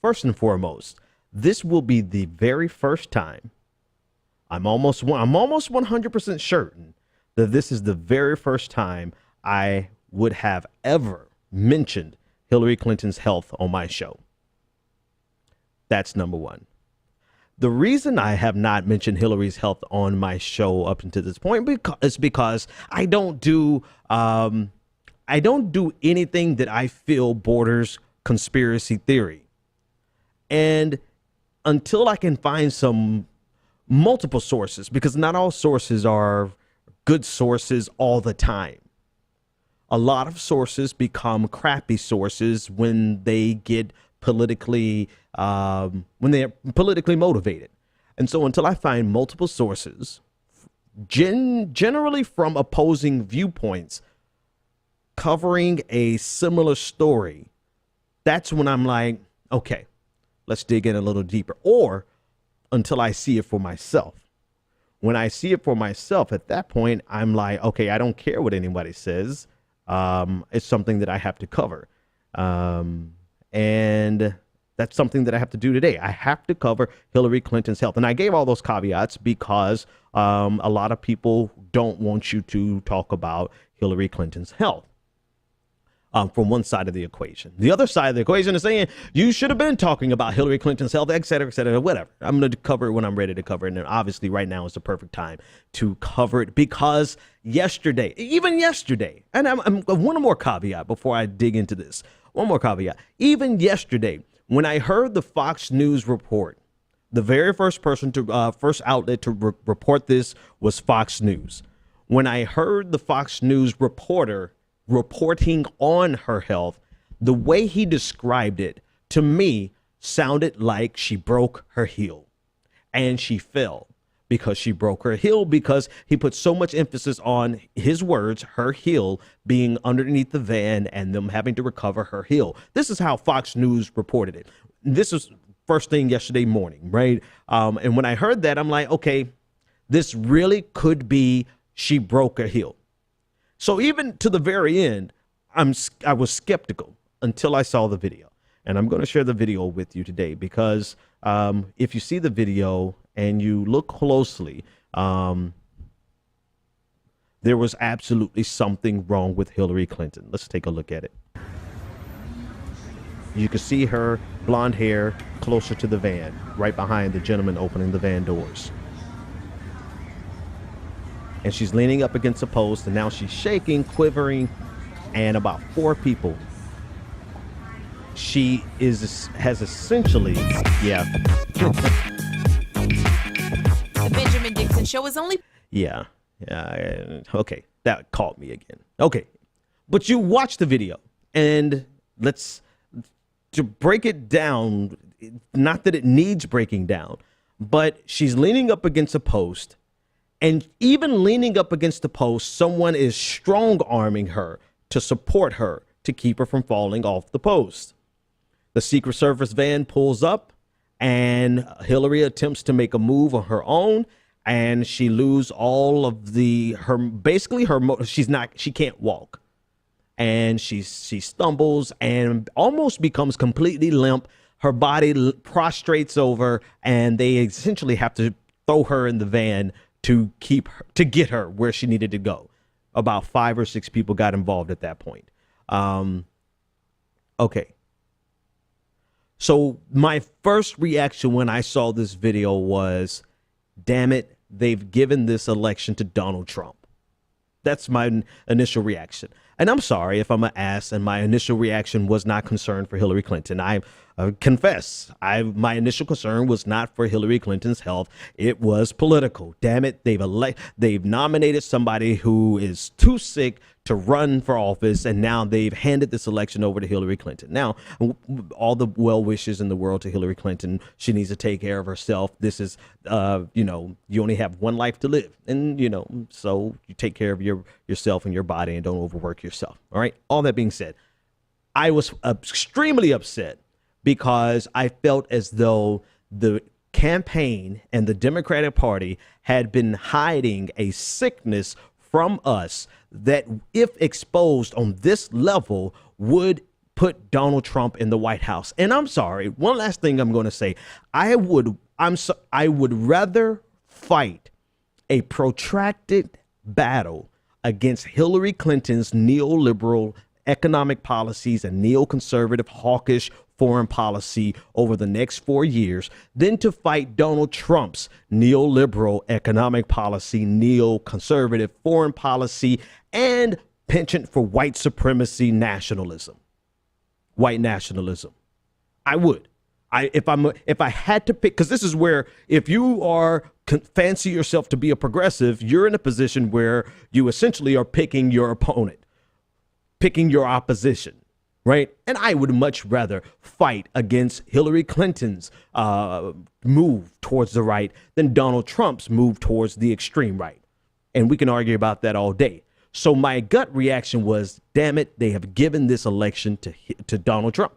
first and foremost, this will be the very first time. I'm almost 100% certain that this is the very first time I would have ever mentioned Hillary Clinton's health on my show. That's number one. The reason I have not mentioned Hillary's health on my show up until this point is because I don't do anything that I feel borders conspiracy theory. And until I can find some multiple sources, because not all sources are good sources all the time. A lot of sources become crappy sources when they get politically motivated. And so until I find multiple sources, generally from opposing viewpoints, covering a similar story, that's when I'm like, okay, let's dig in a little deeper. Or until I see it for myself. When I see it for myself, at that point, I'm like, okay, I don't care what anybody says. It's something that I have to cover. And that's something that I have to do today. I have to cover Hillary Clinton's health. And I gave all those caveats because a lot of people don't want you to talk about Hillary Clinton's health. From one side of the equation. The other side of the equation is saying you should have been talking about Hillary Clinton's health, et cetera, whatever. I'm going to cover it when I'm ready to cover it. And obviously right now is the perfect time to cover it because even yesterday, and I'm one more caveat before I dig into this. One more caveat. Even yesterday, when I heard the Fox News report, the very first outlet to report this was Fox News. When I heard the Fox News reporter reporting on her health, the way he described it to me sounded like she broke her heel, and she fell because she broke her heel, because he put so much emphasis on his words, her heel being underneath the van and them having to recover her heel. This is how Fox News reported it. This was first thing yesterday morning, right? And when I heard that, I'm like, okay, this really could be she broke her heel. So even to the very end, I was skeptical until I saw the video. And I'm going to share the video with you today because if you see the video and you look closely, there was absolutely something wrong with Hillary Clinton. Let's take a look at it. You can see her blonde hair closer to the van, right behind the gentleman opening the van doors. And she's leaning up against a post, and now she's shaking, quivering, and about 4 people. She has essentially, yeah. The Benjamin Dixon Show is only... Yeah. Okay, that caught me again. Okay, but you watch the video, and to break it down, not that it needs breaking down, but she's leaning up against a post. And even leaning up against the post, someone is strong-arming her to support her to keep her from falling off the post. The Secret Service van pulls up, and Hillary attempts to make a move on her own, and she loses all of she can't walk. And she stumbles and almost becomes completely limp. Her body prostrates over, and they essentially have to throw her in the van to get her where she needed to go. About 5 or 6 people got involved at that point. Okay. So my first reaction when I saw this video was, damn it, they've given this election to Donald Trump. That's my initial reaction. And I'm sorry if I'm an ass and my initial reaction was not concerned for Hillary Clinton. I confess, my initial concern was not for Hillary Clinton's health. It was political. Damn it, they've nominated somebody who is too sick to run for office, and now they've handed this election over to Hillary Clinton. Now, all the well wishes in the world to Hillary Clinton. She needs to take care of herself. This is, you only have one life to live, and so you take care of yourself and your body, and don't overwork yourself. All right. All that being said, I was extremely upset because I felt as though the campaign and the Democratic Party had been hiding a sickness from us that, if exposed on this level, would put Donald Trump in the White House. And I'm sorry, one last thing I'm going to say. I would rather fight a protracted battle against Hillary Clinton's neoliberal economic policies and neoconservative hawkish foreign policy over the next 4 years than to fight Donald Trump's neoliberal economic policy, neoconservative foreign policy, and penchant for white supremacy nationalism, white nationalism. I would. If I had to pick, because this is where, if you fancy yourself to be a progressive, you're in a position where you essentially are picking your opponent, picking your opposition, right? And I would much rather fight against Hillary Clinton's move towards the right than Donald Trump's move towards the extreme right. And we can argue about that all day. So my gut reaction was, damn it, they have given this election to Donald Trump.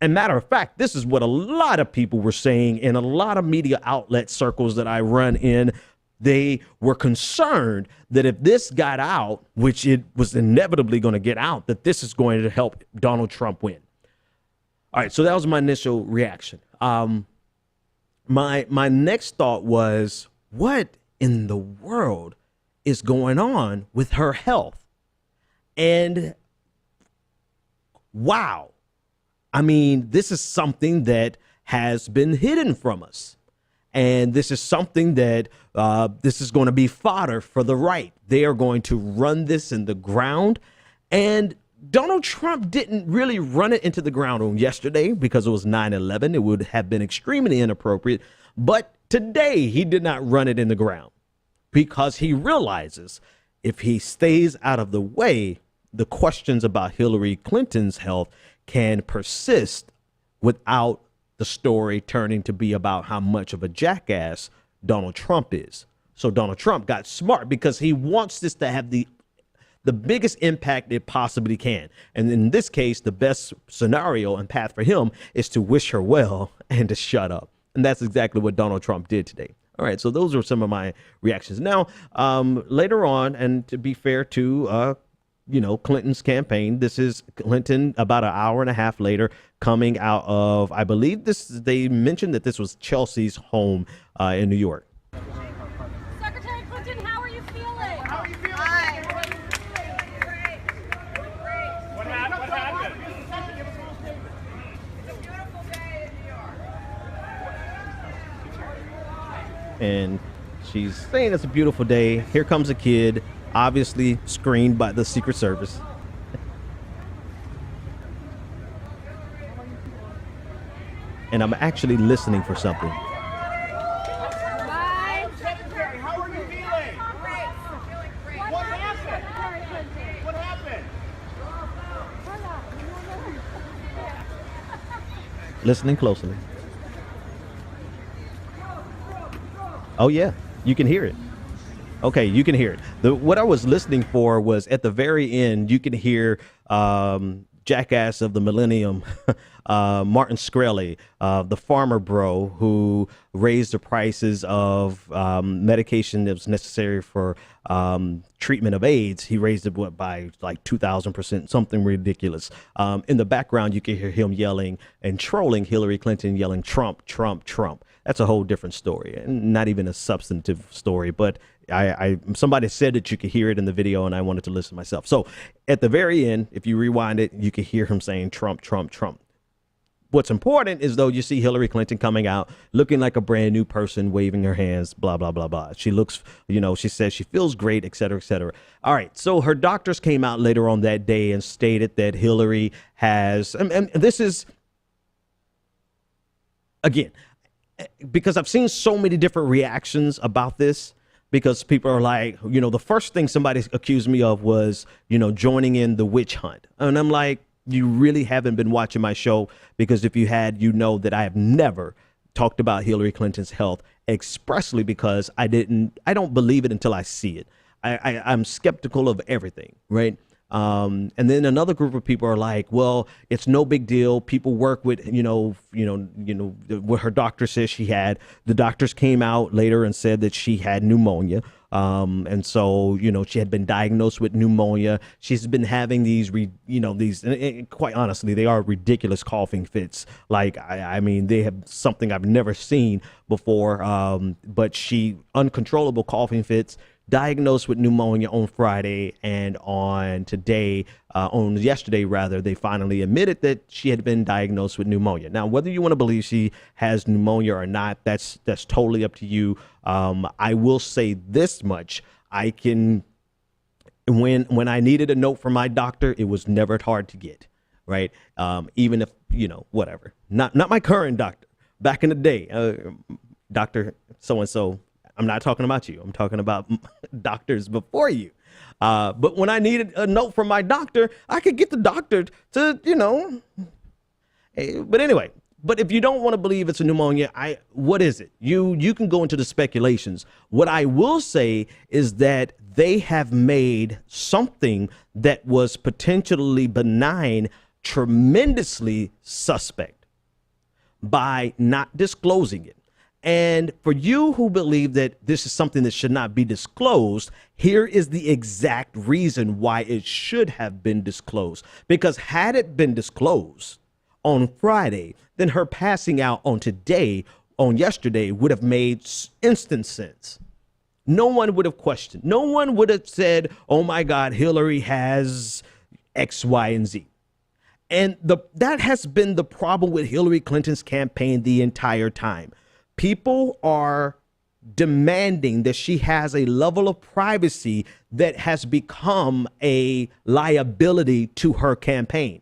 And matter of fact, this is what a lot of people were saying in a lot of media outlet circles that I run in. They were concerned that if this got out, which it was inevitably going to get out, that this is going to help Donald Trump win. All right, so that was my initial reaction. My next thought was, what in the world is going on with her health? And wow. I mean, this is something that has been hidden from us. And this is something that this is going to be fodder for the right. They are going to run this in the ground. And Donald Trump didn't really run it into the ground on yesterday because it was 9/11. It would have been extremely inappropriate. But today he did not run it in the ground because he realizes if he stays out of the way, the questions about Hillary Clinton's health can persist without the story turning to be about how much of a jackass Donald Trump is. So Donald Trump got smart because he wants this to have the biggest impact it possibly can. And in this case, the best scenario and path for him is to wish her well and to shut up. And that's exactly what Donald Trump did today. All right, so those are some of my reactions. Now, later on, and to be fair to Clinton's campaign. This is Clinton about an hour and a half later coming out of, I believe they mentioned that this was Chelsea's home in New York. Secretary Clinton, how are you feeling? How are you feeling? Hi. Great. What happened? It's a beautiful day in New York. And she's saying it's a beautiful day. Here comes a kid, obviously screened by the Secret Service. And I'm actually listening for something. Hi, Secretary. How are you feeling? Great. Feeling great. What happened? What happened? Listening closely. Oh yeah, you can hear it. Okay, you can hear it. What I was listening for was at the very end, you can hear jackass of the millennium, Martin Shkreli, the farmer bro who raised the prices of medication that was necessary for treatment of AIDS. He raised it by like 2,000%, something ridiculous. In the background, you can hear him yelling and trolling Hillary Clinton, yelling Trump, Trump, Trump. That's a whole different story, and not even a substantive story, but somebody said that you could hear it in the video, and I wanted to listen myself. So at the very end, if you rewind it, you can hear him saying Trump, Trump, Trump. What's important is, though, you see Hillary Clinton coming out looking like a brand new person, waving her hands, blah, blah, blah, blah. She looks, she says she feels great, et cetera, et cetera. All right. So her doctors came out later on that day and stated that Hillary has, and this is, again, because I've seen so many different reactions about this, because people are like, the first thing somebody accused me of was, joining in the witch hunt. And I'm like, you really haven't been watching my show, because if you had, that I have never talked about Hillary Clinton's health expressly because I don't believe it until I see it. I'm skeptical of everything, right? And then another group of people are like, well, it's no big deal. People work with, what her doctor says she had. The doctors came out later and said that she had pneumonia. And so, she had been diagnosed with pneumonia. She's been having these, and quite honestly, they are ridiculous coughing fits. Like, I mean, they have something I've never seen before. But uncontrollable coughing fits, diagnosed with pneumonia on Friday, and yesterday, they finally admitted that she had been diagnosed with pneumonia. Now, whether you want to believe she has pneumonia or not, that's totally up to you. I will say this much. When I needed a note from my doctor, it was never hard to get, right? Even if, whatever, not my current doctor, back in the day, Dr. So-and-so, I'm not talking about you. I'm talking about doctors before you. But when I needed a note from my doctor, I could get the doctor to, But anyway, but if you don't want to believe it's a pneumonia, what is it? You can go into the speculations. What I will say is that they have made something that was potentially benign tremendously suspect by not disclosing it. And for you who believe that this is something that should not be disclosed, here is the exact reason why it should have been disclosed. Because had it been disclosed on Friday, then her passing out on yesterday would have made instant sense. No one would have questioned. No one would have said, oh my God, Hillary has X, Y, and Z. And that has been the problem with Hillary Clinton's campaign the entire time. People are demanding that she has a level of privacy that has become a liability to her campaign.